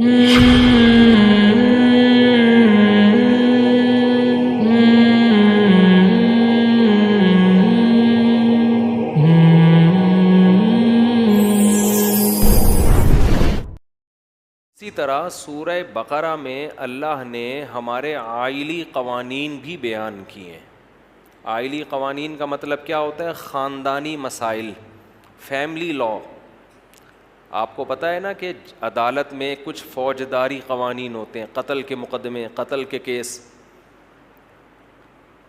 اسی طرح سورہ بقرہ میں اللہ نے ہمارے آئلی قوانین بھی بیان کیے ہیں. آئلی قوانین کا مطلب کیا ہوتا ہے؟ خاندانی مسائل، فیملی لاء. آپ کو پتہ ہے نا کہ عدالت میں کچھ فوجداری قوانین ہوتے ہیں، قتل کے مقدمے، قتل کے کیس.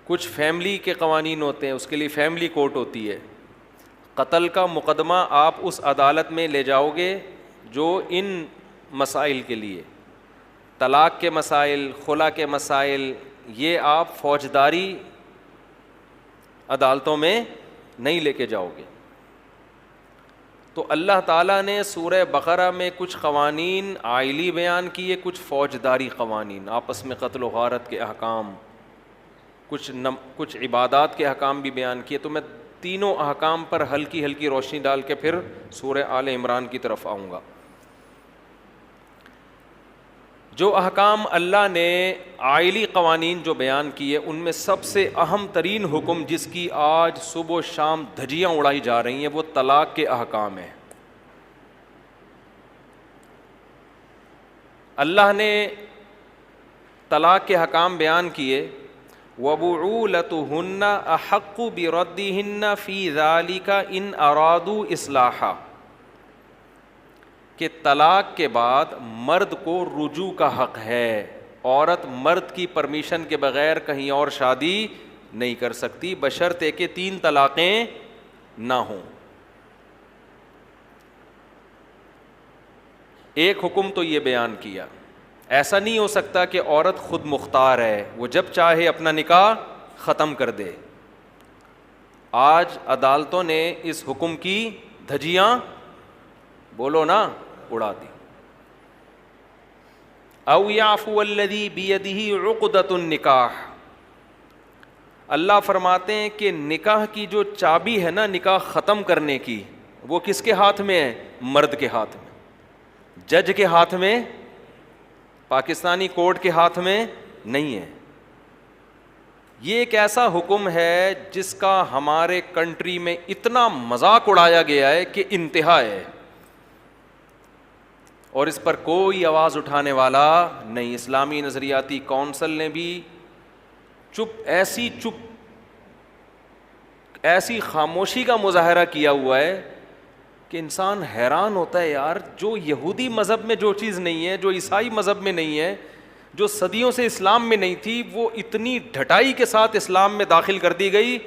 کچھ فیملی کے قوانین ہوتے ہیں، اس کے لیے فیملی کورٹ ہوتی ہے. قتل کا مقدمہ آپ اس عدالت میں لے جاؤ گے جو ان مسائل کے لیے، طلاق کے مسائل، خلا کے مسائل، یہ آپ فوجداری عدالتوں میں نہیں لے کے جاؤ گے. تو اللہ تعالیٰ نے سورہ بقرہ میں کچھ قوانین عائلی بیان کیے، کچھ فوجداری قوانین، آپس میں قتل و غارت کے احکام، کچھ عبادات کے احکام بھی بیان کیے. تو میں تینوں احکام پر ہلکی ہلکی روشنی ڈال کے پھر سورہ آل عمران کی طرف آؤں گا. جو احکام اللہ نے عائلی قوانین جو بیان کیے، ان میں سب سے اہم ترین حکم جس کی آج صبح و شام دھجیاں اڑائی جا رہی ہیں وہ طلاق کے احکام ہیں. اللہ نے طلاق کے احکام بیان کیے. وَبُعُولَتُهُنَّ أَحَقُّ بِرَدِّهِنَّ فِي ذَلِكَ إِنْ أَرَادُوا إِصْلَاحًا، کہ طلاق کے بعد مرد کو رجوع کا حق ہے. عورت مرد کی پرمیشن کے بغیر کہیں اور شادی نہیں کر سکتی بشرطے کہ 3 طلاقیں نہ ہوں. ایک حکم تو یہ بیان کیا، ایسا نہیں ہو سکتا کہ عورت خود مختار ہے، وہ جب چاہے اپنا نکاح ختم کر دے. آج عدالتوں نے اس حکم کی دھجیاں بولو نا اڑا دی. او یعفو الذی بیدہ عقدۃ النکاح، اللہ فرماتے ہیں کہ نکاح کی جو چابی ہے نا نکاح ختم کرنے کی، وہ کس کے ہاتھ میں ہے؟ مرد کے ہاتھ میں. جج کے ہاتھ میں، پاکستانی کورٹ کے ہاتھ میں نہیں ہے. یہ ایک ایسا حکم ہے جس کا ہمارے کنٹری میں اتنا مذاق اڑایا گیا ہے کہ انتہا ہے، اور اس پر کوئی آواز اٹھانے والا نہیں. اسلامی نظریاتی کونسل نے بھی ایسی خاموشی کا مظاہرہ کیا ہوا ہے کہ انسان حیران ہوتا ہے. یار، جو یہودی مذہب میں جو چیز نہیں ہے، جو عیسائی مذہب میں نہیں ہے، جو صدیوں سے اسلام میں نہیں تھی، وہ اتنی ڈھٹائی کے ساتھ اسلام میں داخل کر دی گئی.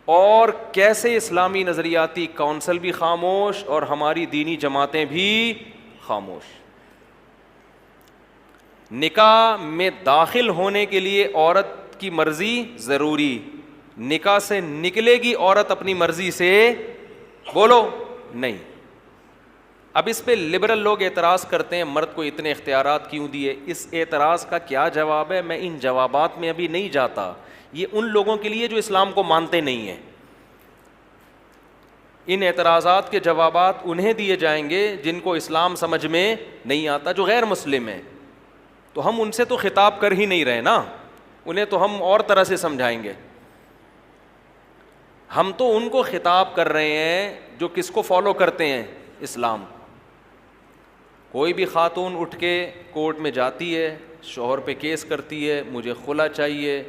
اور کیسے اسلامی نظریاتی کونسل بھی خاموش اور ہماری دینی جماعتیں بھی خاموش. نکاح میں داخل ہونے کے لیے عورت کی مرضی ضروری، نکاح سے نکلے گی عورت اپنی مرضی سے، بولو نہیں. اب اس پہ لبرل لوگ اعتراض کرتے ہیں مرد کو اتنے اختیارات کیوں دیے. اس اعتراض کا کیا جواب ہے؟ میں ان جوابات میں ابھی نہیں جاتا. یہ ان لوگوں کے لیے جو اسلام کو مانتے نہیں ہیں. ان اعتراضات کے جوابات انہیں دیے جائیں گے جن کو اسلام سمجھ میں نہیں آتا، جو غیر مسلم ہیں. تو ہم ان سے تو خطاب کر ہی نہیں رہے نا، انہیں تو ہم اور طرح سے سمجھائیں گے. ہم تو ان کو خطاب کر رہے ہیں جو کس کو فالو کرتے ہیں؟ اسلام. کوئی بھی خاتون اٹھ کے کورٹ میں جاتی ہے، شوہر پہ کیس کرتی ہے، مجھے خلا چاہیے.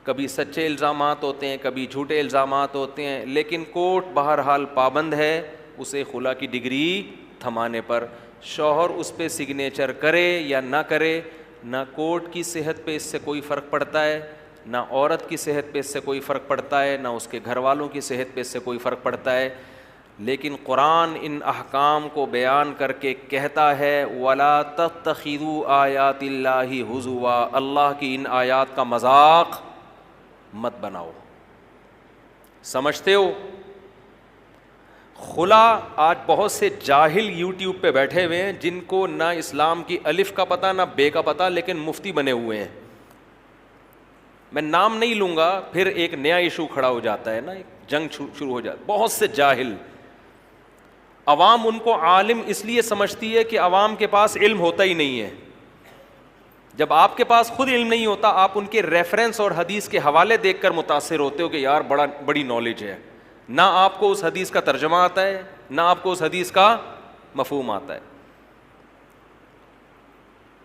کبھی سچے الزامات ہوتے ہیں، کبھی جھوٹے الزامات ہوتے ہیں، لیکن کورٹ بہرحال پابند ہے اسے خلا کی ڈگری تھمانے پر. شوہر اس پہ سگنیچر کرے یا نہ کرے، نہ کورٹ کی صحت پہ اس سے کوئی فرق پڑتا ہے، نہ عورت کی صحت پہ اس سے کوئی فرق پڑتا ہے، نہ اس کے گھر والوں کی صحت پہ اس سے کوئی فرق پڑتا ہے. لیکن قرآن ان احکام کو بیان کر کے کہتا ہے وَلَا تَتَّخِذُوا آیَاتِ اللَّهِ ہُزُوًا، اللہ کی ان آیات کا مذاق مت بناؤ. سمجھتے ہو؟ خلا آج بہت سے جاہل یوٹیوب پہ بیٹھے ہوئے ہیں جن کو نہ اسلام کی الف کا پتہ نہ بے کا پتہ، لیکن مفتی بنے ہوئے ہیں. میں نام نہیں لوں گا، پھر ایک نیا ایشو کھڑا ہو جاتا ہے نا، ایک جنگ شروع ہو جاتا. بہت سے جاہل عوام ان کو عالم اس لیے سمجھتی ہے کہ عوام کے پاس علم ہوتا ہی نہیں ہے. جب آپ کے پاس خود علم نہیں ہوتا, آپ ان کے ریفرنس اور حدیث کے حوالے دیکھ کر متاثر ہوتے ہو کہ یار بڑی نالج ہے. نہ آپ کو اس حدیث کا ترجمہ آتا ہے, نہ آپ کو اس حدیث کا مفہوم آتا ہے.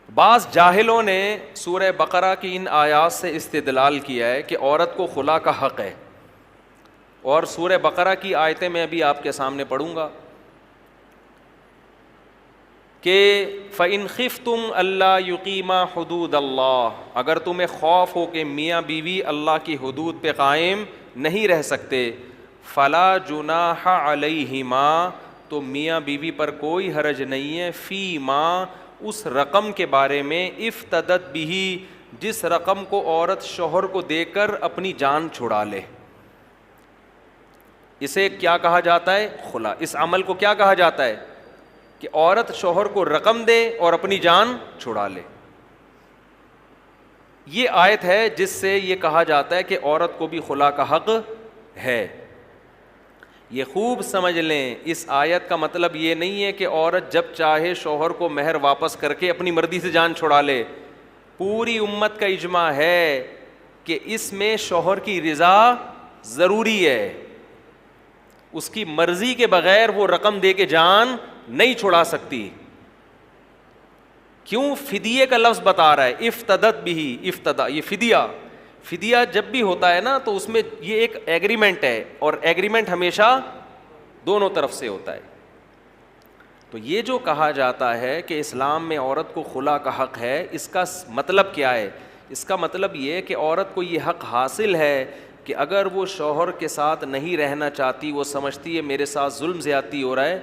بعض جاہلوں نے سورہ بقرہ کی ان آیات سے استدلال کیا ہے کہ عورت کو خلا کا حق ہے, اور سورہ بقرہ کی آیتیں میں ابھی آپ کے سامنے پڑھوں گا کہ فَإِنْ خِفْتُمْ أَلَّا يُقِيمَا حُدُودَ اللَّهِ, اگر تمہیں خوف ہو کہ میاں بیوی اللہ کی حدود پہ قائم نہیں رہ سکتے, فَلَا جُنَاحَ عَلَيْهِمَا, تو میاں بیوی پر کوئی حرج نہیں ہے, فی ما, اس رقم کے بارے میں, افتدت بھی, جس رقم کو عورت شوہر کو دے کر اپنی جان چھڑا لے. اسے کیا کہا جاتا ہے؟ خلا. اس عمل کو کیا کہا جاتا ہے؟ کہ عورت شوہر کو رقم دے اور اپنی جان چھڑا لے. یہ آیت ہے جس سے یہ کہا جاتا ہے کہ عورت کو بھی خلا کا حق ہے. یہ خوب سمجھ لیں, اس آیت کا مطلب یہ نہیں ہے کہ عورت جب چاہے شوہر کو مہر واپس کر کے اپنی مرضی سے جان چھڑا لے. پوری امت کا اجماع ہے کہ اس میں شوہر کی رضا ضروری ہے. اس کی مرضی کے بغیر وہ رقم دے کے جان نہیں چھڑا سکتی. کیوں؟ فدیے کا لفظ بتا رہا ہے, افتدت بھی, افتدا, یہ فدیہ جب بھی ہوتا ہے نا تو اس میں یہ ایک ایگریمنٹ ہے, اور ایگریمنٹ ہمیشہ دونوں طرف سے ہوتا ہے. تو یہ جو کہا جاتا ہے کہ اسلام میں عورت کو خلا کا حق ہے, اس کا مطلب کیا ہے؟ اس کا مطلب یہ کہ عورت کو یہ حق حاصل ہے کہ اگر وہ شوہر کے ساتھ نہیں رہنا چاہتی, وہ سمجھتی ہے میرے ساتھ ظلم زیادتی ہو رہا ہے,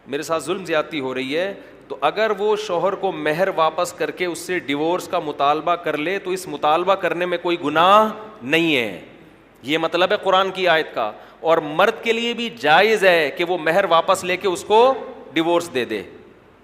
میرے ساتھ ظلم زیادتی ہو رہی ہے, تو اگر وہ شوہر کو مہر واپس کر کے اس سے ڈیورس کا مطالبہ کر لے تو اس مطالبہ کرنے میں کوئی گناہ نہیں ہے. یہ مطلب ہے قرآن کی آیت کا. اور مرد کے لیے بھی جائز ہے کہ وہ مہر واپس لے کے اس کو ڈیورس دے دے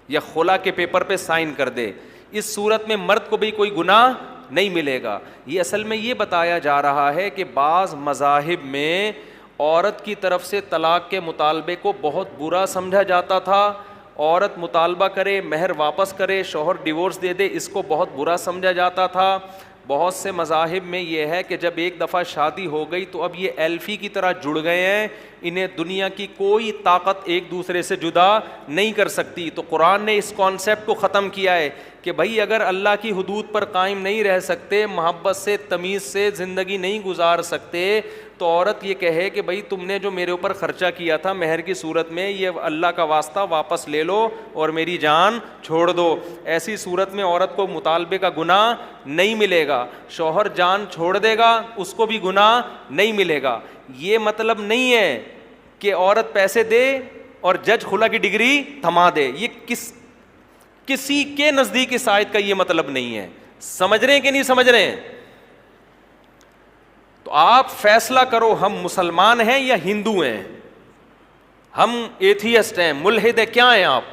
یا خلا کے پیپر پہ سائن کر دے. اس صورت میں مرد کو بھی کوئی گناہ نہیں ملے گا. یہ اصل میں یہ بتایا جا رہا ہے کہ بعض مذاہب میں عورت کی طرف سے طلاق کے مطالبے کو بہت برا سمجھا جاتا تھا. عورت مطالبہ کرے, مہر واپس کرے, شوہر ڈیورس دے دے, اس کو بہت برا سمجھا جاتا تھا. بہت سے مذاہب میں یہ ہے کہ جب ایک دفعہ شادی ہو گئی تو اب یہ ایلفی کی طرح جڑ گئے ہیں, انہیں دنیا کی کوئی طاقت ایک دوسرے سے جدا نہیں کر سکتی. تو قرآن نے اس کانسیپٹ کو ختم کیا ہے کہ بھائی اگر اللہ کی حدود پر قائم نہیں رہ سکتے, محبت سے, تمیز سے زندگی نہیں گزار سکتے, تو عورت یہ کہے کہ بھائی تم نے جو میرے اوپر خرچہ کیا تھا مہر کی صورت میں, یہ اللہ کا واسطہ واپس لے لو اور میری جان چھوڑ دو. ایسی صورت میں عورت کو مطالبے کا گناہ نہیں ملے گا. شوہر جان چھوڑ دے گا, اس کو بھی گناہ نہیں ملے گا. یہ مطلب نہیں ہے کہ عورت پیسے دے اور جج خلا کی ڈگری تھما دے. یہ کسی کے نزدیک اس آیت کا یہ مطلب نہیں ہے. سمجھ رہے ہیں کہ نہیں سمجھ رہے ہیں؟ تو آپ فیصلہ کرو, ہم مسلمان ہیں یا ہندو ہیں, ہم ایتھیسٹ ہیں, ملحد ہیں, کیا ہیں آپ؟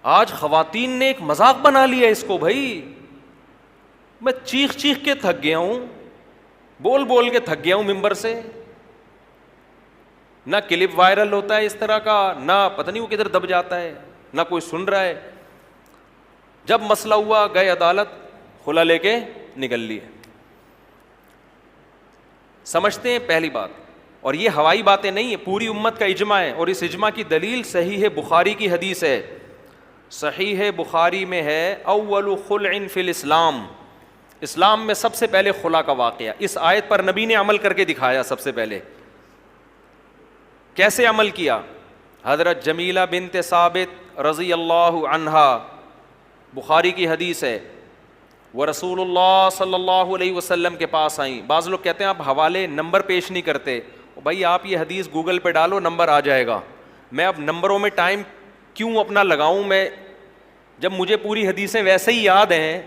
آج خواتین نے ایک مذاق بنا لیا اس کو. بھائی میں چیخ کے تھک گیا ہوں, بول کے تھک گیا ہوں ممبر سے. نہ کلپ وائرل ہوتا ہے اس طرح کا, نہ پتہ نہیں وہ کدھر دب جاتا ہے, نہ کوئی سن رہا ہے. جب مسئلہ ہوا گئے عدالت, خلا لے کے نکل لیے. سمجھتے ہیں پہلی بات, اور یہ ہوائی باتیں نہیں ہیں, پوری امت کا اجماع ہے, اور اس اجماع کی دلیل صحیح بخاری کی حدیث ہے. صحیح بخاری میں ہے اول خلع فی الاسلام, اسلام میں سب سے پہلے خلا کا واقعہ. اس آیت پر نبی نے عمل کر کے دکھایا. سب سے پہلے کیسے عمل کیا؟ حضرت جمیلہ بنت ثابت رضی اللہ عنہا, بخاری کی حدیث ہے, وہ رسول اللہ صلی اللہ علیہ وسلم کے پاس آئیں. بعض لوگ کہتے ہیں آپ حوالے نمبر پیش نہیں کرتے. بھائی آپ یہ حدیث گوگل پہ ڈالو, نمبر آ جائے گا. میں اب نمبروں میں ٹائم کیوں اپنا لگاؤں میں, جب مجھے پوری حدیثیں ویسے ہی یاد ہیں.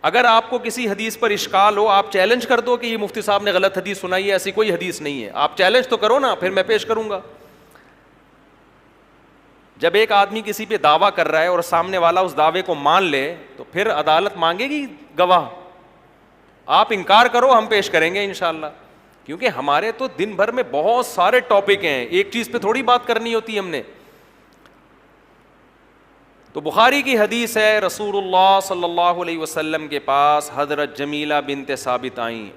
اگر آپ کو کسی حدیث پر اشکال ہو, آپ چیلنج کر دو کہ یہ مفتی صاحب نے غلط حدیث سنائی ہے, ایسی کوئی حدیث نہیں ہے. آپ چیلنج تو کرو نا, پھر میں پیش کروں گا. جب ایک آدمی کسی پہ دعویٰ کر رہا ہے اور سامنے والا اس دعوے کو مان لے تو پھر عدالت مانگے گی گواہ. آپ انکار کرو, ہم پیش کریں گے انشاءاللہ. کیونکہ ہمارے تو دن بھر میں بہت سارے ٹاپک ہیں, ایک چیز پہ تھوڑی بات کرنی ہوتی ہے ہم نے. تو بخاری کی حدیث ہے, رسول اللہ صلی اللہ علیہ وسلم کے پاس حضرت جمیلہ بنت ثابت آئیں,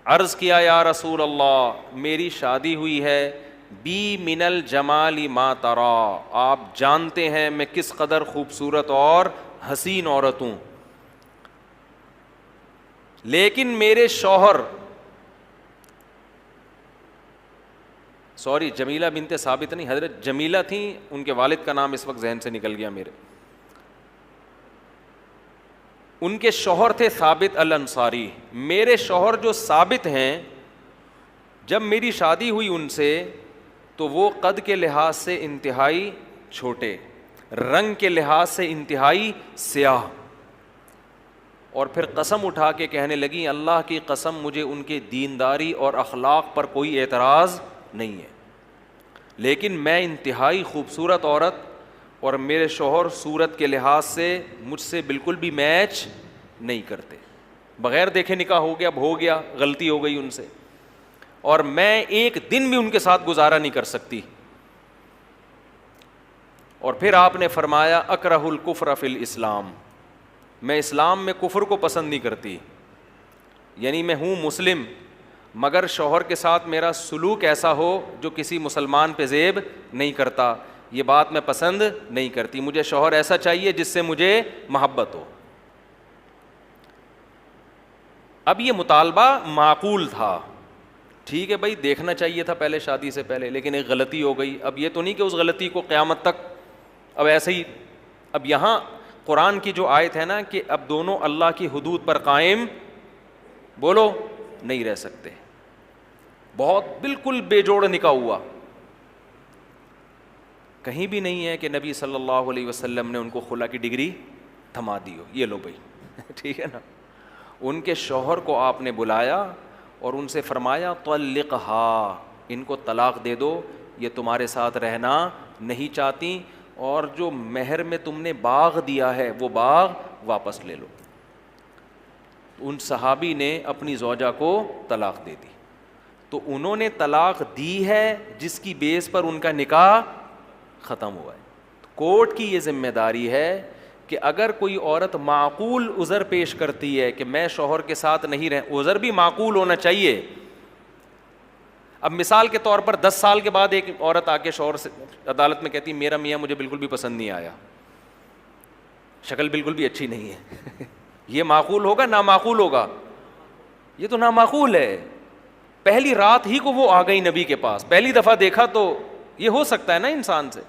عرض کیا یا رسول اللہ میری شادی ہوئی ہے, بی من الجمال ما ترا, آپ جانتے ہیں میں کس قدر خوبصورت اور حسین عورت ہوں, لیکن میرے شوہر, سوری جمیلہ بنت ثابت نہیں, حضرت جمیلہ تھیں, ان کے والد کا نام اس وقت ذہن سے نکل گیا میرے, ان کے شوہر تھے ثابت الانصاری. میرے شوہر جو ثابت ہیں, جب میری شادی ہوئی ان سے تو وہ قد کے لحاظ سے انتہائی چھوٹے, رنگ کے لحاظ سے انتہائی سیاہ, اور پھر قسم اٹھا کے کہنے لگی اللہ کی قسم مجھے ان کے دینداری اور اخلاق پر کوئی اعتراض نہیں ہے, لیکن میں انتہائی خوبصورت عورت اور میرے شوہر صورت کے لحاظ سے مجھ سے بالکل بھی میچ نہیں کرتے, بغیر دیکھے نکاح ہو گیا, اب ہو گیا, غلطی ہو گئی ان سے, اور میں ایک دن بھی ان کے ساتھ گزارا نہیں کر سکتی. اور پھر آپ نے فرمایا اکرہ الکفر فی الاسلام, میں اسلام میں کفر کو پسند نہیں کرتی, یعنی میں ہوں مسلم مگر شوہر کے ساتھ میرا سلوک ایسا ہو جو کسی مسلمان پہ زیب نہیں کرتا, یہ بات میں پسند نہیں کرتی, مجھے شوہر ایسا چاہیے جس سے مجھے محبت ہو. اب یہ مطالبہ معقول تھا, ٹھیک ہے بھائی دیکھنا چاہیے تھا پہلے شادی سے پہلے, لیکن ایک غلطی ہو گئی. اب یہ تو نہیں کہ اس غلطی کو قیامت تک اب ایسے ہی, اب یہاں قرآن کی جو آیت ہے نا کہ اب دونوں اللہ کی حدود پر قائم بولو نہیں رہ سکتے, بہت بالکل بے جوڑ نکاح ہوا. کہیں بھی نہیں ہے کہ نبی صلی اللہ علیہ وسلم نے ان کو خلا کی ڈگری تھما دی ہو, یہ لو بھائی ٹھیک ہے نا. ان کے شوہر کو آپ نے بلایا اور ان سے فرمایا طلقھا, ان کو طلاق دے دو, یہ تمہارے ساتھ رہنا نہیں چاہتی, اور جو مہر میں تم نے باغ دیا ہے وہ باغ واپس لے لو. ان صحابی نے اپنی زوجہ کو طلاق دے دی, تو انہوں نے طلاق دی ہے جس کی بیس پر ان کا نکاح ختم ہوا ہے. کورٹ کی یہ ذمہ داری ہے کہ اگر کوئی عورت معقول عذر پیش کرتی ہے کہ میں شوہر کے ساتھ نہیں عذر بھی معقول ہونا چاہیے. اب مثال کے طور پر 10 سال کے بعد ایک عورت آ کے شوہر سے عدالت میں کہتی میرا میاں مجھے بالکل بھی پسند نہیں آیا, شکل بالکل بھی اچھی نہیں ہے, یہ معقول ہوگا نامعقول ہوگا؟ یہ تو نامعقول ہے. پہلی رات ہی کو وہ آ گئی نبی کے پاس, پہلی دفعہ دیکھا تو یہ ہو سکتا ہے نا انسان سے.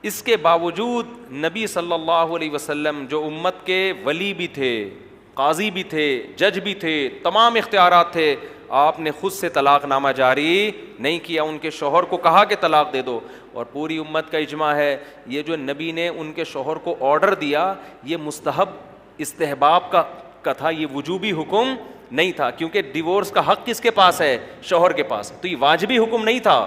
اس کے باوجود نبی صلی اللہ علیہ وسلم جو امت کے ولی بھی تھے, قاضی بھی تھے, جج بھی تھے, تمام اختیارات تھے, آپ نے خود سے طلاق نامہ جاری نہیں کیا, ان کے شوہر کو کہا کہ طلاق دے دو. اور پوری امت کا اجماع ہے یہ جو نبی نے ان کے شوہر کو آرڈر دیا یہ مستحب استحباب کا تھا, یہ وجوبی حکم نہیں تھا, کیونکہ ڈیورس کا حق کس کے پاس ہے؟ شوہر کے پاس, تو یہ واجبی حکم نہیں تھا,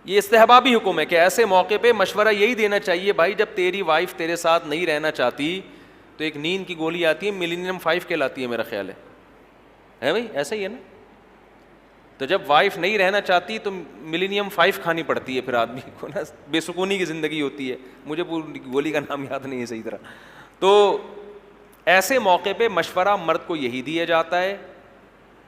یہ استحبابی حکم ہے. کہ ایسے موقع پہ مشورہ یہی دینا چاہیے بھائی جب تیری وائف تیرے ساتھ نہیں رہنا چاہتی تو ایک نیند کی گولی آتی ہے, ملینیم 5 کہلاتی ہے میرا خیال ہے بھائی, ایسا ہی ہے نا. تو جب وائف نہیں رہنا چاہتی تو ملینیم 5 کھانی پڑتی ہے, پھر آدمی کو نا بے سکونی کی زندگی ہوتی ہے. مجھے پوری گولی کا نام یاد نہیں ہے صحیح طرح. تو ایسے موقع پہ مشورہ مرد کو یہی دیا جاتا ہے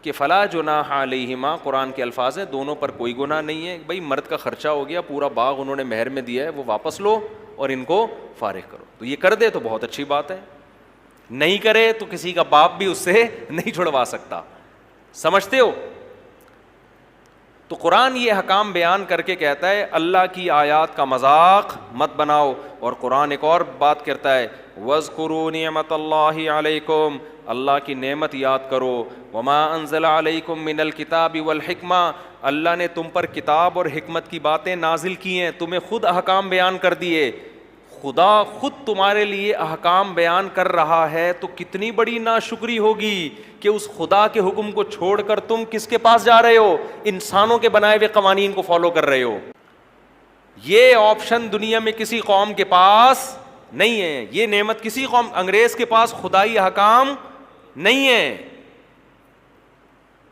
کہ فلا جناح علیہما, قرآن کے الفاظ ہیں دونوں پر کوئی گناہ نہیں ہے. بھائی مرد کا خرچہ ہو گیا, پورا باغ انہوں نے مہر میں دیا ہے, وہ واپس لو اور ان کو فارغ کرو. تو یہ کر دے تو بہت اچھی بات ہے, نہیں کرے تو کسی کا باپ بھی اس سے نہیں چھڑوا سکتا. سمجھتے ہو؟ تو قرآن یہ حکام بیان کر کے کہتا ہے اللہ کی آیات کا مذاق مت بناؤ. اور قرآن ایک اور بات کرتا ہے وَاذْكُرُوا نِعْمَةَ اللَّهِ عَلَيْكُمْ, اللہ کی نعمت یاد کرو. وَمَا أَنزَلَ عَلَيْكُمْ مِنَ الْكِتَابِ وَالْحِكْمَةِ, اللہ نے تم پر کتاب اور حکمت کی باتیں نازل کی ہیں, تمہیں خود احکام بیان کر دیے. خدا خود تمہارے لیے احکام بیان کر رہا ہے تو کتنی بڑی ناشکری ہوگی کہ اس خدا کے حکم کو چھوڑ کر تم کس کے پاس جا رہے ہو؟ انسانوں کے بنائے ہوئے قوانین کو فالو کر رہے ہو. یہ آپشن دنیا میں کسی قوم کے پاس نہیں ہے, یہ نعمت کسی قوم, انگریز کے پاس خدائی احکام نہیں ہے.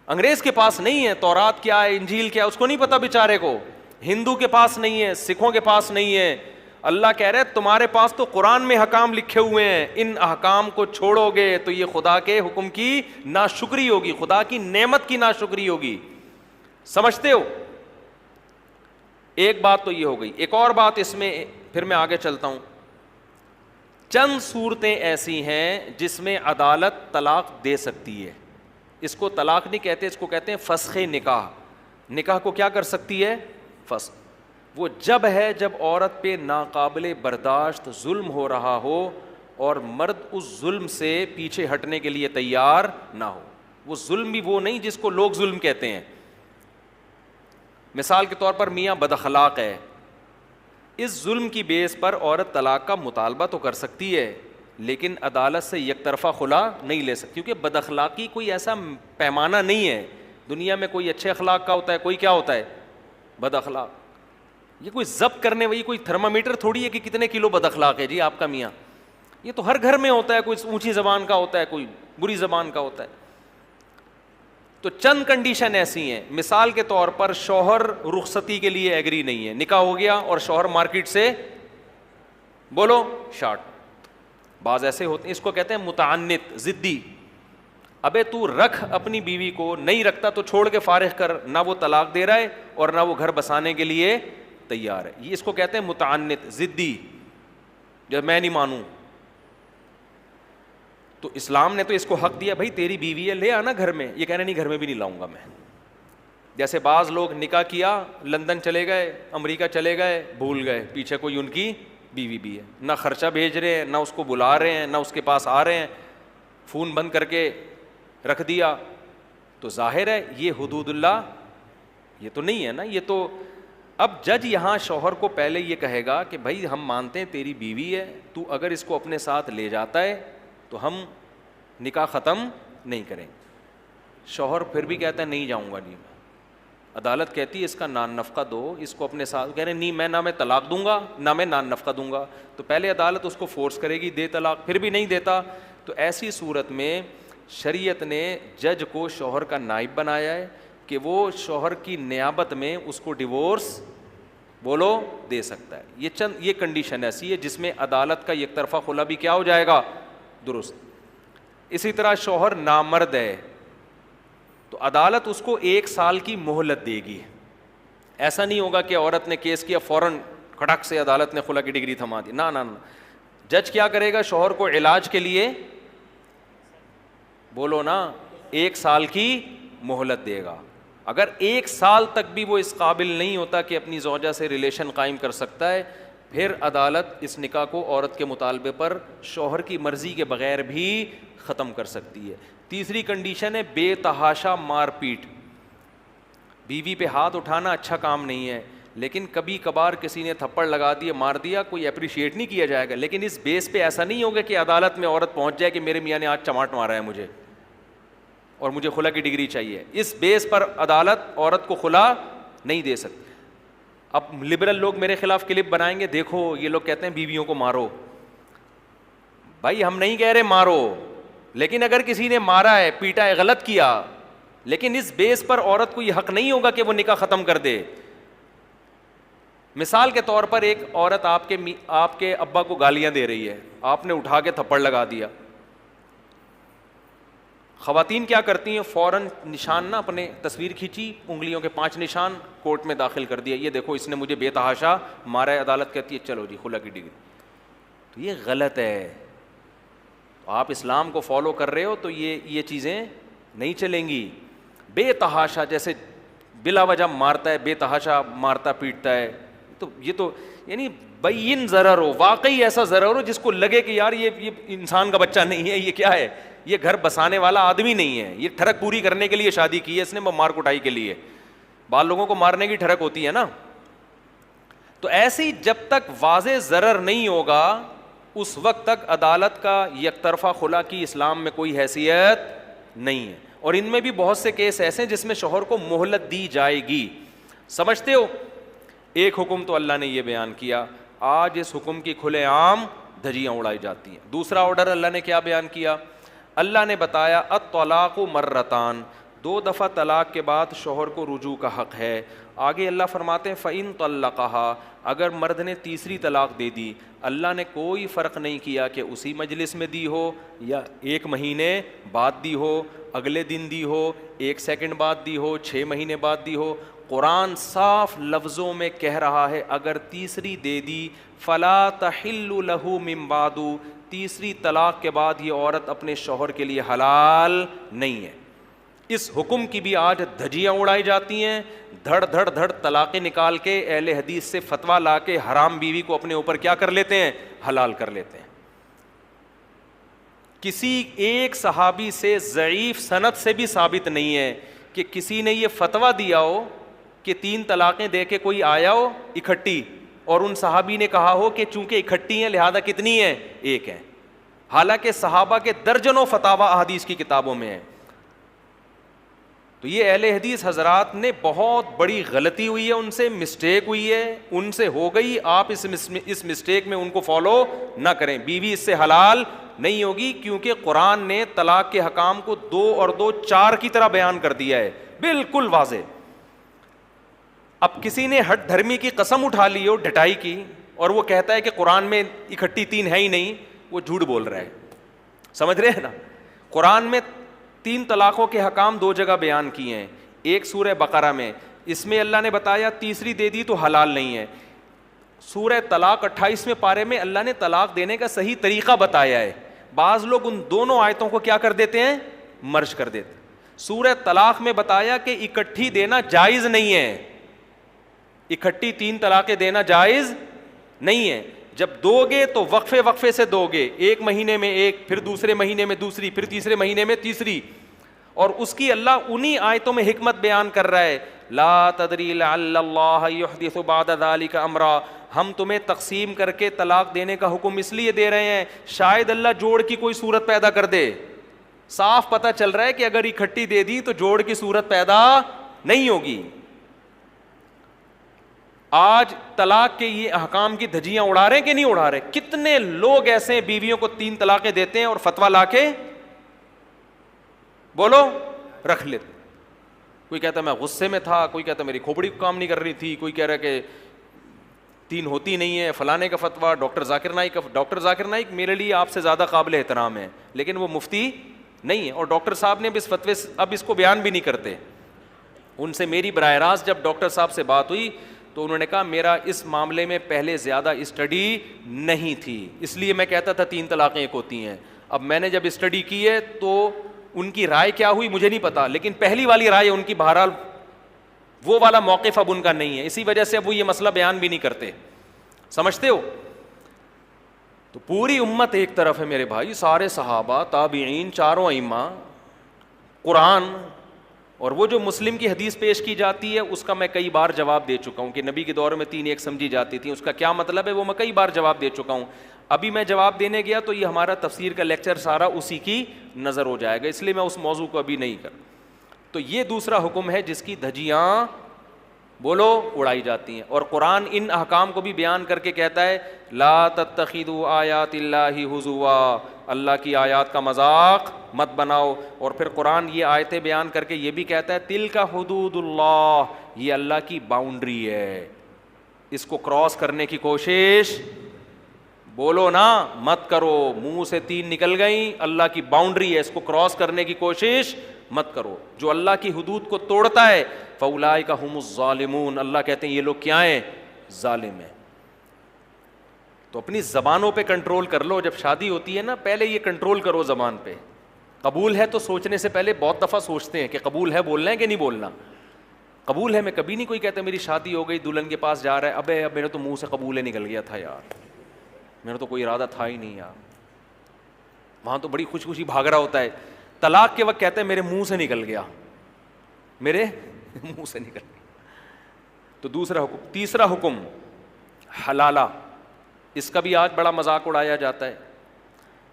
انگریز کے پاس نہیں ہے تورات کیا ہے انجیل کیا ہے اس کو نہیں پتا بیچارے کو, ہندو کے پاس نہیں ہے, سکھوں کے پاس نہیں ہے. اللہ کہہ رہے تمہارے پاس تو قرآن میں احکام لکھے ہوئے ہیں, ان احکام کو چھوڑو گے تو یہ خدا کے حکم کی ناشکری ہوگی, خدا کی نعمت کی ناشکری ہوگی. سمجھتے ہو؟ ایک بات تو یہ ہو گئی. ایک اور بات اس میں پھر میں آگے چلتا ہوں. چند صورتیں ایسی ہیں جس میں عدالت طلاق دے سکتی ہے. اس کو طلاق نہیں کہتے, اس کو کہتے ہیں فسخ نکاح. نکاح کو کیا کر سکتی ہے؟ فسخ. وہ جب ہے جب عورت پہ ناقابل برداشت ظلم ہو رہا ہو اور مرد اس ظلم سے پیچھے ہٹنے کے لیے تیار نہ ہو. وہ ظلم بھی وہ نہیں جس کو لوگ ظلم کہتے ہیں. مثال کے طور پر میاں بد اخلاق ہے, اس ظلم کی بیس پر عورت طلاق کا مطالبہ تو کر سکتی ہے لیکن عدالت سے یک طرفہ خلا نہیں لے سکتی, کیونکہ بد اخلاقی کوئی ایسا پیمانہ نہیں ہے. دنیا میں کوئی اچھے اخلاق کا ہوتا ہے, کوئی کیا ہوتا ہے بد اخلاق. یہ کوئی ضبط کرنے والی کوئی تھرمامیٹر تھوڑی ہے کہ کتنے کلو بد اخلاق ہے جی آپ کا میاں. یہ تو ہر گھر میں ہوتا ہے, کوئی اونچی زبان کا ہوتا ہے, کوئی بری زبان کا ہوتا ہے. تو چند کنڈیشن ایسی ہیں. مثال کے طور پر شوہر رخصتی کے لیے ایگری نہیں ہے, نکاح ہو گیا اور شوہر مارکیٹ سے بولو شارٹ. بعض ایسے ہوتے ہیں, اس کو کہتے ہیں متعنت, ضدی. ابے تو رکھ اپنی بیوی کو, نہیں رکھتا تو چھوڑ کے فارغ کر. نہ وہ طلاق دے رہا ہے اور نہ وہ گھر بسانے کے لیے تیار ہے. یہ اس کو کہتے ہیں متعنت, ضدی, جب میں نہیں مانوں. تو اسلام نے تو اس کو حق دیا, بھائی تیری بیوی ہے لے آنا گھر میں. یہ کہہ رہے نہیں گھر میں بھی نہیں لاؤں گا میں. جیسے بعض لوگ نکاح کیا, لندن چلے گئے, امریکہ چلے گئے, بھول گئے پیچھے کوئی ان کی بیوی بھی ہے. نہ خرچہ بھیج رہے ہیں, نہ اس کو بلا رہے ہیں, نہ اس کے پاس آ رہے ہیں, فون بند کر کے رکھ دیا. تو ظاہر ہے یہ حدود اللہ یہ تو نہیں ہے نا. یہ تو اب جج یہاں شوہر کو پہلے یہ کہے گا کہ بھائی ہم مانتے ہیں تیری بیوی ہے, تو اگر اس کو اپنے ساتھ لے جاتا ہے تو ہم نکاح ختم نہیں کریں. شوہر پھر بھی کہتا ہے نہیں جاؤں گا. نہیں, عدالت کہتی ہے اس کا نان نفقہ دو, اس کو اپنے ساتھ. کہہ رہے نہیں میں نہ میں طلاق دوں گا نہ میں نان نفقہ دوں گا. تو پہلے عدالت اس کو فورس کرے گی دے طلاق, پھر بھی نہیں دیتا تو ایسی صورت میں شریعت نے جج کو شوہر کا نائب بنایا ہے کہ وہ شوہر کی نیابت میں اس کو ڈیورس بولو دے سکتا ہے. یہ کنڈیشن ایسی ہے جس میں عدالت کا یک طرفہ خلا بھی کیا ہو جائے گا, درست. اسی طرح شوہر نامرد ہے تو عدالت اس کو 1 سال کی مہلت دے گی. ایسا نہیں ہوگا کہ عورت نے کیس کیا فوراً کھٹک سے عدالت نے خلا کی ڈگری تھما دی. نہ جج کیا کرے گا, شوہر کو علاج کے لیے بولو نا 1 سال کی مہلت دے گا. اگر 1 سال تک بھی وہ اس قابل نہیں ہوتا کہ اپنی زوجہ سے ریلیشن قائم کر سکتا ہے, پھر عدالت اس نکاح کو عورت کے مطالبے پر شوہر کی مرضی کے بغیر بھی ختم کر سکتی ہے. تیسری کنڈیشن ہے بے تحاشا مار پیٹ. بیوی پہ ہاتھ اٹھانا اچھا کام نہیں ہے, لیکن کبھی کبھار کسی نے تھپڑ لگا دیا مار دیا, کوئی اپریشیٹ نہیں کیا جائے گا. لیکن اس بیس پہ ایسا نہیں ہوگا کہ عدالت میں عورت پہنچ جائے کہ میرے میاں نے آج چماٹ مارا ہے مجھے اور مجھے خلا کی ڈگری چاہیے. اس بیس پر عدالت عورت کو خلا نہیں دے سکتی. اب لبرل لوگ میرے خلاف کلپ بنائیں گے, دیکھو یہ لوگ کہتے ہیں بیویوں کو مارو. بھائی ہم نہیں کہہ رہے مارو, لیکن اگر کسی نے مارا ہے, پیٹا ہے, غلط کیا, لیکن اس بیس پر عورت کو یہ حق نہیں ہوگا کہ وہ نکاح ختم کر دے. مثال کے طور پر ایک عورت آپ کے ابا کو گالیاں دے رہی ہے, آپ نے اٹھا کے تھپڑ لگا دیا. خواتین کیا کرتی ہیں, فوراً نشان نہ اپنے تصویر کھینچی, انگلیوں کے 5 نشان کورٹ میں داخل کر دیا, یہ دیکھو اس نے مجھے بے تحاشا مارا ہے. عدالت کہتی ہے چلو جی خلا کی ڈگری. تو یہ غلط ہے. تو آپ اسلام کو فالو کر رہے ہو تو یہ چیزیں نہیں چلیں گی. بے تحاشا جیسے بلا وجہ مارتا ہے, بے تحاشا مارتا پیٹتا ہے, تو یہ تو یعنی بین ضرر ہو, واقعی ایسا ضرر ہو جس کو لگے کہ یار یہ انسان کا بچہ نہیں ہے, یہ کیا ہے, یہ گھر بسانے والا آدمی نہیں ہے, یہ ٹھڑک پوری کرنے کے لیے شادی کی ہے اس نے, مار کٹائی کے لیے. بعض لوگوں کو مارنے کی ٹھڑک ہوتی ہے نا. تو ایسی جب تک واضح ضرر نہیں ہوگا اس وقت تک عدالت کا یک طرفہ خلا کی اسلام میں کوئی حیثیت نہیں ہے. اور ان میں بھی بہت سے کیس ایسے ہیں جس میں شوہر کو مہلت دی جائے گی. سمجھتے ہو؟ ایک حکم تو اللہ نے یہ بیان کیا, آج اس حکم کی کھلے عام دھجیاں اڑائی جاتی ہیں. دوسرا آرڈر اللہ نے کیا بیان کیا, اللہ نے بتایا الطلاق مرتان, 2 دفعہ طلاق کے بعد شوہر کو رجوع کا حق ہے. آگے اللہ فرماتے ہیں فَإِن طَلَّقَهَا, اگر مرد نے تیسری طلاق دے دی, اللہ نے کوئی فرق نہیں کیا کہ اسی مجلس میں دی ہو یا 1 مہینے بعد دی ہو, اگلے دن دی ہو, 1 سیکنڈ بعد دی ہو, 6 مہینے بعد دی ہو. قرآن صاف لفظوں میں کہہ رہا ہے اگر تیسری دے دی فَلَا تَحِلُّ لَهُ مِن بَعْدُ, تیسری طلاق کے بعد یہ عورت اپنے شوہر کے لیے حلال نہیں ہے. اس حکم کی بھی آج دھجیاں اڑائی جاتی ہیں, دھڑ دھڑ دھڑ طلاقیں نکال کے اہل حدیث سے فتویٰ لا کے حرام بیوی کو اپنے اوپر کیا کر لیتے ہیں, حلال کر لیتے ہیں. کسی ایک صحابی سے ضعیف سند سے بھی ثابت نہیں ہے کہ کسی نے یہ فتویٰ دیا ہو کہ 3 طلاقیں دے کے کوئی آیا ہو اکٹھی, اور ان صحابی نے کہا ہو کہ چونکہ اکٹھی ہیں لہذا کتنی ہیں, 1 ہیں. حالانکہ صحابہ کے درجنوں فتاویٰ احادیث کی کتابوں میں ہیں. تو یہ اہل حدیث حضرات نے بہت بڑی غلطی ہوئی ہے, ان سے مسٹیک ہوئی ہے, ان سے ہو گئی. آپ اس مسٹیک میں ان کو فالو نہ کریں. بیوی اس سے حلال نہیں ہوگی, کیونکہ قرآن نے طلاق کے حکام کو 2 اور 2 4 کی طرح بیان کر دیا ہے, بالکل واضح. اب کسی نے ہٹ دھرمی کی قسم اٹھا لی ہو ڈٹائی کی, اور وہ کہتا ہے کہ قرآن میں اکٹھی 3 ہے ہی نہیں, وہ جھوٹ بول رہا ہے. سمجھ رہے ہیں نا, قرآن میں 3 طلاقوں کے حکام 2 جگہ بیان کیے ہیں. ایک سورہ بقرہ میں, اس میں اللہ نے بتایا تیسری دے دی تو حلال نہیں ہے. سورہ طلاق 28ویں پارے میں اللہ نے طلاق دینے کا صحیح طریقہ بتایا ہے. بعض لوگ ان دونوں آیتوں کو کیا کر دیتے ہیں, مرج کر دیتے. سورہ طلاق میں بتایا کہ اکٹھی دینا جائز نہیں ہے, اکٹھی 3 طلاقیں دینا جائز نہیں ہے. جب دو گے تو وقفے سے دو گے, 1 مہینے میں 1, پھر دوسرے مہینے میں دوسری, پھر تیسرے مہینے میں تیسری. اور اس کی اللہ انہی آیتوں میں حکمت بیان کر رہا ہے, لا تدری لعل اللہ یحدث بعد ذلک امرا, ہم تمہیں تقسیم کر کے طلاق دینے کا حکم اس لیے دے رہے ہیں شاید اللہ جوڑ کی کوئی صورت پیدا کر دے. صاف پتہ چل رہا ہے کہ اگر اکٹھی دے دی تو جوڑ کی صورت پیدا نہیں ہوگی. آج طلاق کے یہ احکام کی دھجیاں اڑا رہے ہیں کہ نہیں اڑا رہے؟ کتنے لوگ ایسے ہیں بیویوں کو 3 طلاقیں دیتے ہیں اور فتویٰ لا کے بولو رکھ لیتے. کوئی کہتا ہے میں غصے میں تھا, کوئی کہتا ہے میری کھوپڑی کام نہیں کر رہی تھی, کوئی کہہ رہا ہے کہ 3 ہوتی نہیں ہے, فلانے کا فتویٰ. ڈاکٹر ذاکر نائک میرے لیے آپ سے زیادہ قابل احترام ہے, لیکن وہ مفتی نہیں ہے, اور ڈاکٹر صاحب نے بھی اس فتوے اب اس کو بیان بھی نہیں کرتے. ان سے میری براہ راست جب ڈاکٹر صاحب سے بات ہوئی تو انہوں نے کہا میرا اس معاملے میں پہلے زیادہ اسٹڈی نہیں تھی, اس لیے میں کہتا تھا 3 طلاقیں 1 ہوتی ہیں. اب میں نے جب اسٹڈی کی ہے تو ان کی رائے کیا ہوئی مجھے نہیں پتا, لیکن پہلی والی رائے ان کی بہرحال وہ والا موقف اب ان کا نہیں ہے, اسی وجہ سے اب وہ یہ مسئلہ بیان بھی نہیں کرتے. سمجھتے ہو؟ تو پوری امت ایک طرف ہے میرے بھائی, سارے صحابہ, تابعین, چاروں ائمہ, قرآن, اور وہ جو مسلم کی حدیث پیش کی جاتی ہے اس کا میں کئی بار جواب دے چکا ہوں کہ نبی کے دور میں 3 ایک سمجھی جاتی تھی, اس کا کیا مطلب ہے وہ میں کئی بار جواب دے چکا ہوں. ابھی میں جواب دینے گیا تو یہ ہمارا تفسیر کا لیکچر سارا اسی کی نظر ہو جائے گا, اس لیے میں اس موضوع کو ابھی نہیں کر. تو یہ دوسرا حکم ہے جس کی دھجیاں بولو اڑائی جاتی ہیں, اور قرآن ان احکام کو بھی بیان کر کے کہتا ہے لا تتخذوا آیات اللہ ہزوا, اللہ کی آیات کا مذاق مت بناؤ. اور پھر قرآن یہ آیتیں بیان کر کے یہ بھی کہتا ہے تلک حدود اللہ, یہ اللہ کی باؤنڈری ہے, اس کو کراس کرنے کی کوشش بولو نا مت کرو. منہ سے 3 نکل گئیں, اللہ کی باؤنڈری ہے, اس کو کراس کرنے کی کوشش مت کرو. جو اللہ کی حدود کو توڑتا ہے فاولئک ھم الظالمون, اللہ کہتے ہیں یہ لوگ کیا ہیں, ظالم ہیں. تو اپنی زبانوں پہ کنٹرول کر لو. جب شادی ہوتی ہے نا پہلے یہ کنٹرول کرو زبان پہ. قبول ہے تو سوچنے سے پہلے بہت دفعہ سوچتے ہیں کہ قبول ہے بولنا ہے کہ نہیں بولنا. قبول ہے میں کبھی نہیں کوئی کہتا میری شادی ہو گئی, دلہن کے پاس جا رہا ہے, ابے اب میرے تو منہ سے قبول ہے نکل گیا تھا یار, میرا تو کوئی ارادہ تھا ہی نہیں یار. وہاں تو بڑی خوش خوشی بھاگ رہا ہوتا ہے. طلاق کے وقت کہتا ہے میرے منہ سے نکل گیا, میرے منہ سے نکل گیا. تو دوسرا حکم. تیسرا حکم حلالہ, اس کا بھی آج بڑا مذاق اڑایا جاتا ہے.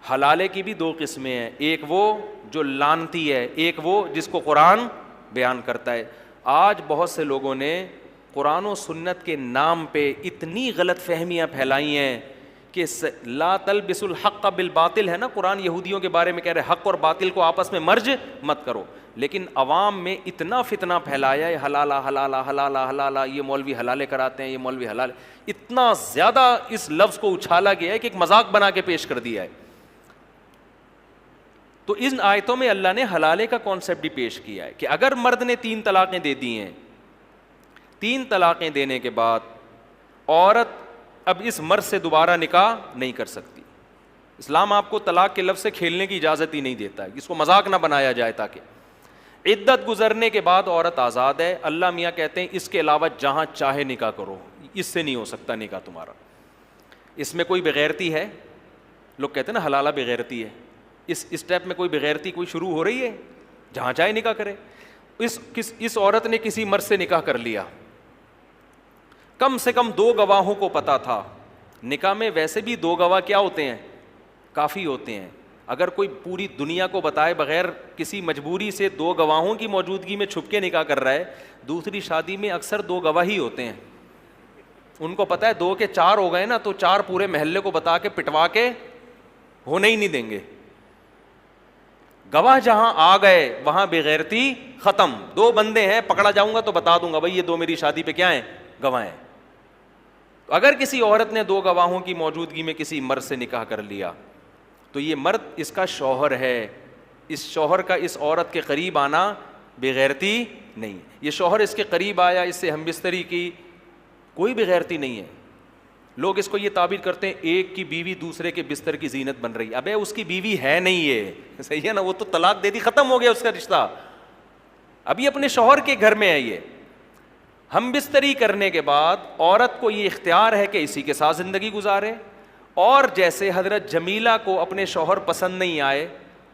حلالے کی بھی 2 قسمیں ہیں, ایک وہ جو لانتی ہے, ایک وہ جس کو قرآن بیان کرتا ہے. آج بہت سے لوگوں نے قرآن و سنت کے نام پہ اتنی غلط فہمیاں پھیلائی ہیں کہ لا تلبس الحق بالباطل ہے نا، قرآن یہودیوں کے بارے میں کہہ رہے حق اور باطل کو آپس میں مرج مت کرو، لیکن عوام میں اتنا فتنہ پھیلایا ہے حلالہ حلالہ حلالہ حلالہ، یہ مولوی حلالے کراتے ہیں، یہ مولوی حلال، اتنا زیادہ اس لفظ کو اچھالا گیا ہے کہ ایک مذاق بنا کے پیش کر دیا ہے. تو ان آیتوں میں اللہ نے حلالے کا کانسیپٹ بھی پیش کیا ہے کہ اگر مرد نے 3 طلاقیں دے دی ہیں، 3 طلاقیں دینے کے بعد عورت اب اس مرد سے دوبارہ نکاح نہیں کر سکتی. اسلام آپ کو طلاق کے لفظ سے کھیلنے کی اجازت ہی نہیں دیتا ہے، اس کو مذاق نہ بنایا جائے. تاکہ عدت گزرنے کے بعد عورت آزاد ہے. اللہ میاں کہتے ہیں اس کے علاوہ جہاں چاہے نکاح کرو، اس سے نہیں ہو سکتا نکاح تمہارا. اس میں کوئی بغیرتی ہے؟ لوگ کہتے ہیں نا حلالہ بغیرتی ہے. اس اسٹیپ میں کوئی بغیرتی کوئی شروع ہو رہی ہے؟ جہاں چاہے نکاح کرے. اس عورت نے کسی مرد سے نکاح کر لیا، کم سے کم 2 گواہوں کو پتا تھا. نکاح میں ویسے بھی 2 گواہ کیا ہوتے ہیں؟ کافی ہوتے ہیں. اگر کوئی پوری دنیا کو بتائے بغیر کسی مجبوری سے 2 گواہوں کی موجودگی میں چھپ کے نکاح کر رہا ہے، دوسری شادی میں اکثر 2 گواہ ہی ہوتے ہیں. ان کو پتا ہے 2 کے 4 ہو گئے نا تو 4 پورے محلے کو بتا کے پٹوا کے ہونے ہی نہیں دیں گے. گواہ جہاں آ گئے وہاں بغیرتی ختم. 2 بندے ہیں، پکڑا جاؤں گا تو بتا دوں گا بھائی یہ 2 میری شادی پہ کیا ہیں؟ گواہ ہیں. اگر کسی عورت نے 2 گواہوں کی موجودگی میں کسی مرد سے نکاح کر لیا تو یہ مرد اس کا شوہر ہے. اس شوہر کا اس عورت کے قریب آنا بغیرتی نہیں. یہ شوہر اس کے قریب آیا، اس سے ہم بستری کی، کوئی بغیرتی نہیں ہے. لوگ اس کو یہ تعبیر کرتے ہیں ایک کی بیوی دوسرے کے بستر کی زینت بن رہی. ابے اس کی بیوی ہے نہیں، یہ صحیح ہے نا، وہ تو طلاق دے دی، ختم ہو گیا اس کا رشتہ. ابھی اپنے شوہر کے گھر میں ہے. یہ ہم بستری کرنے کے بعد عورت کو یہ اختیار ہے کہ اسی کے ساتھ زندگی گزارے. اور جیسے حضرت جمیلہ کو اپنے شوہر پسند نہیں آئے،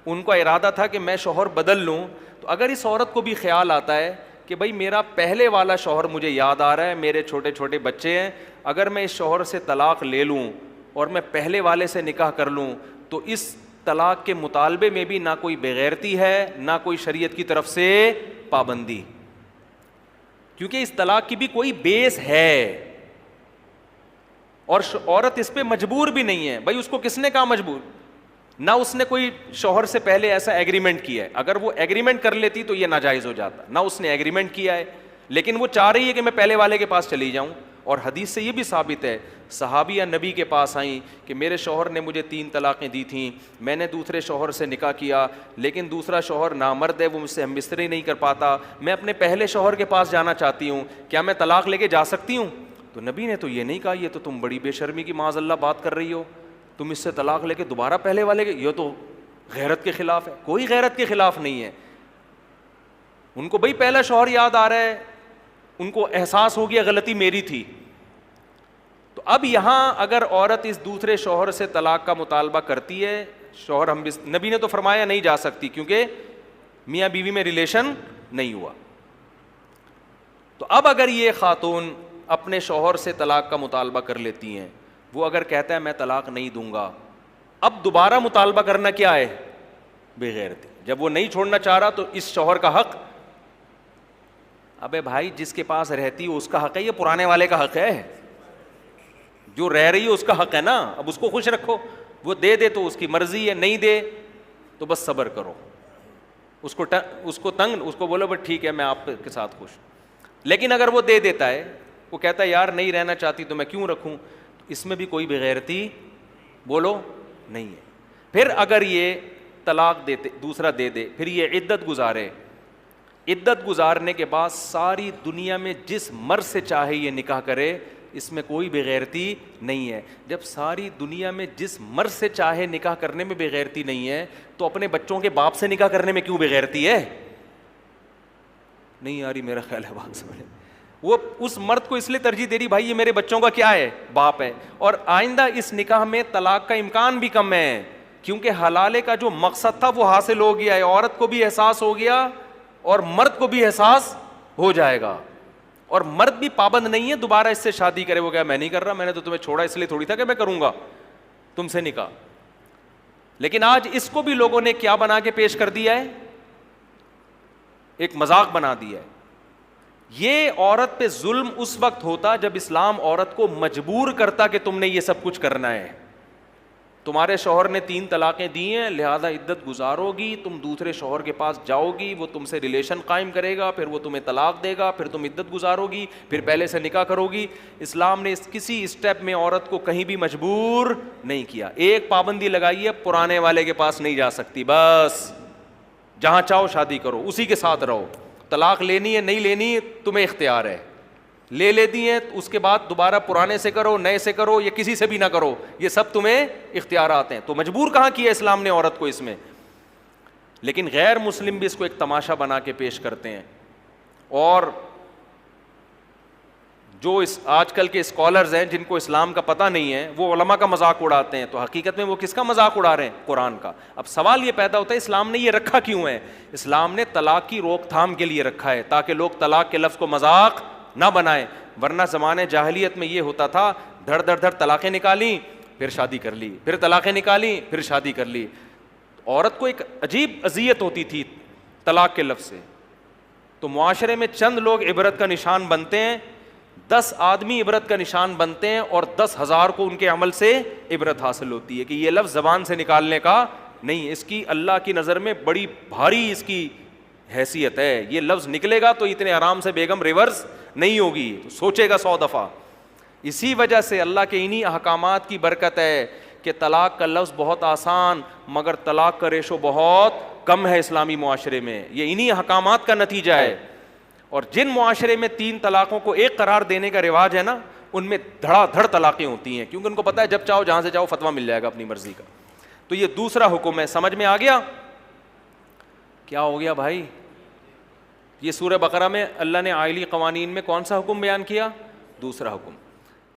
ان کا ارادہ تھا کہ میں شوہر بدل لوں، تو اگر اس عورت کو بھی خیال آتا ہے کہ بھائی میرا پہلے والا شوہر مجھے یاد آ رہا ہے، میرے چھوٹے چھوٹے بچے ہیں، اگر میں اس شوہر سے طلاق لے لوں اور میں پہلے والے سے نکاح کر لوں تو اس طلاق کے مطالبے میں بھی نہ کوئی بغیرتی ہے نہ کوئی شریعت کی طرف سے پابندی، کیونکہ اس طلاق کی بھی کوئی بیس ہے اور عورت اس پہ مجبور بھی نہیں ہے. بھائی اس کو کس نے کہا مجبور؟ نہ اس نے کوئی شوہر سے پہلے ایسا ایگریمنٹ کیا ہے. اگر وہ ایگریمنٹ کر لیتی تو یہ ناجائز ہو جاتا. نہ اس نے ایگریمنٹ کیا ہے، لیکن وہ چاہ رہی ہے کہ میں پہلے والے کے پاس چلی جاؤں. اور حدیث سے یہ بھی ثابت ہے، صحابیہ نبی کے پاس آئیں کہ میرے شوہر نے مجھے 3 طلاقیں دی تھیں، میں نے دوسرے شوہر سے نکاح کیا، لیکن دوسرا شوہر نامرد ہے، وہ مجھ سے ہم بستری نہیں کر پاتا، میں اپنے پہلے شوہر کے پاس جانا چاہتی ہوں، کیا میں طلاق لے کے جا سکتی ہوں؟ تو نبی نے تو یہ نہیں کہا، یہ تو تم بڑی بے شرمی کی معاذ اللہ بات کر رہی ہو، تم اس سے طلاق لے کے دوبارہ پہلے والے کے، یہ تو غیرت کے خلاف ہے. کوئی غیرت کے خلاف نہیں ہے. ان کو بھائی پہلا شوہر یاد آ رہا ہے، ان کو احساس ہو گیا غلطی میری تھی. تو اب یہاں اگر عورت اس دوسرے شوہر سے طلاق کا مطالبہ کرتی ہے، شوہر ہم نبی نے تو فرمایا نہیں جا سکتی کیونکہ میاں بیوی میں ریلیشن نہیں ہوا. تو اب اگر یہ خاتون اپنے شوہر سے طلاق کا مطالبہ کر لیتی ہیں، وہ اگر کہتا ہے میں طلاق نہیں دوں گا، اب دوبارہ مطالبہ کرنا کیا ہے؟ بغیرتی. جب وہ نہیں چھوڑنا چاہ رہا تو اس شوہر کا حق، ابے بھائی جس کے پاس رہتی ہے اس کا حق ہے، یہ پرانے والے کا حق ہے، جو رہ رہی ہے اس کا حق ہے نا. اب اس کو خوش رکھو، وہ دے دے تو اس کی مرضی ہے، نہیں دے تو بس صبر کرو. اس کو تنگ، اس کو بولو بس ٹھیک ہے میں آپ کے ساتھ خوش. لیکن اگر وہ دے دیتا ہے، وہ کہتا ہے یار نہیں رہنا چاہتی تو میں کیوں رکھوں، تو اس میں بھی کوئی بغیرتی بولو نہیں ہے. پھر اگر یہ طلاق دیتے دوسرا دے دے، پھر یہ عدت گزارے، عدت گزارنے کے بعد ساری دنیا میں جس مرد سے چاہے یہ نکاح کرے، اس میں کوئی بغیرتی نہیں ہے. جب ساری دنیا میں جس مرد سے چاہے نکاح کرنے میں بغیرتی نہیں ہے تو اپنے بچوں کے باپ سے نکاح کرنے میں کیوں بغیرتی ہے؟ نہیں آ رہی میرا خیال ہے بات سمجھے. وہ اس مرد کو اس لیے ترجیح دے رہی بھائی یہ میرے بچوں کا کیا ہے؟ باپ ہے. اور آئندہ اس نکاح میں طلاق کا امکان بھی کم ہے کیونکہ حلالے کا جو مقصد تھا وہ حاصل ہو گیا ہے. عورت کو بھی احساس ہو گیا اور مرد کو بھی احساس ہو جائے گا. اور مرد بھی پابند نہیں ہے دوبارہ اس سے شادی کرے. وہ کہا میں نہیں کر رہا، میں نے تو تمہیں چھوڑا اس لیے تھوڑی تھا کہ میں کروں گا تم سے نکاح. لیکن آج اس کو بھی لوگوں نے کیا بنا کے پیش کر دیا ہے؟ ایک مذاق بنا دیا ہے. یہ عورت پہ ظلم اس وقت ہوتا جب اسلام عورت کو مجبور کرتا کہ تم نے یہ سب کچھ کرنا ہے. تمہارے شوہر نے 3 طلاقیں دی ہیں، لہذا عدت گزارو گی، تم دوسرے شوہر کے پاس جاؤ گی، وہ تم سے ریلیشن قائم کرے گا، پھر وہ تمہیں طلاق دے گا، پھر تم عدت گزارو گی، پھر پہلے سے نکاح کرو گی. اسلام نے کسی اسٹیپ میں عورت کو کہیں بھی مجبور نہیں کیا. ایک پابندی لگائی ہے، پرانے والے کے پاس نہیں جا سکتی، بس جہاں چاہو شادی کرو، اسی کے ساتھ رہو. طلاق لینی ہے نہیں لینی تمہیں اختیار ہے، لے لیتی ہیں اس کے بعد دوبارہ پرانے سے کرو، نئے سے کرو، یا کسی سے بھی نہ کرو، یہ سب تمہیں اختیارات ہیں. تو مجبور کہاں کیا اسلام نے عورت کو اس میں. لیکن غیر مسلم بھی اس کو ایک تماشا بنا کے پیش کرتے ہیں، اور جو اس آج کل کے اسکالرز ہیں جن کو اسلام کا پتہ نہیں ہے، وہ علماء کا مذاق اڑاتے ہیں. تو حقیقت میں وہ کس کا مذاق اڑا رہے ہیں؟ قرآن کا. اب سوال یہ پیدا ہوتا ہے اسلام نے یہ رکھا کیوں ہے؟ اسلام نے طلاق کی روک تھام کے لیے رکھا ہے، تاکہ لوگ طلاق کے لفظ کو مذاق نہ بنائیں. ورنہ زمانے جاہلیت میں یہ ہوتا تھا، دھڑ دھڑ دھڑ طلاقیں نکالیں پھر شادی کر لی، پھر طلاقیں نکالیں پھر شادی کر لی. عورت کو ایک عجیب اذیت ہوتی تھی طلاق کے لفظ سے. تو معاشرے میں چند لوگ عبرت کا نشان بنتے ہیں، 10 آدمی عبرت کا نشان بنتے ہیں، اور 10,000 کو ان کے عمل سے عبرت حاصل ہوتی ہے کہ یہ لفظ زبان سے نکالنے کا نہیں، اس کی اللہ کی نظر میں بڑی بھاری اس کی حیثیت ہے. یہ لفظ نکلے گا تو اتنے آرام سے بیگم ریورس نہیں ہوگی، تو سوچے گا 100 دفعہ. اسی وجہ سے اللہ کے انہی احکامات کی برکت ہے کہ طلاق کا لفظ بہت آسان، مگر طلاق کا ریشو بہت کم ہے اسلامی معاشرے میں. یہ انہی احکامات کا نتیجہ ہے. اور جن معاشرے میں 3 طلاقوں کو ایک قرار دینے کا رواج ہے نا، ان میں دھڑا دھڑ طلاقیں ہوتی ہیں، کیونکہ ان کو پتہ ہے جب چاہو جہاں سے چاہو فتویٰ مل جائے گا اپنی مرضی کا. تو یہ دوسرا حکم ہے. سمجھ میں آ گیا؟ کیا ہو گیا بھائی؟ یہ سورہ بقرہ میں اللہ نے عائلی قوانین میں کون سا حکم بیان کیا؟ دوسرا حکم.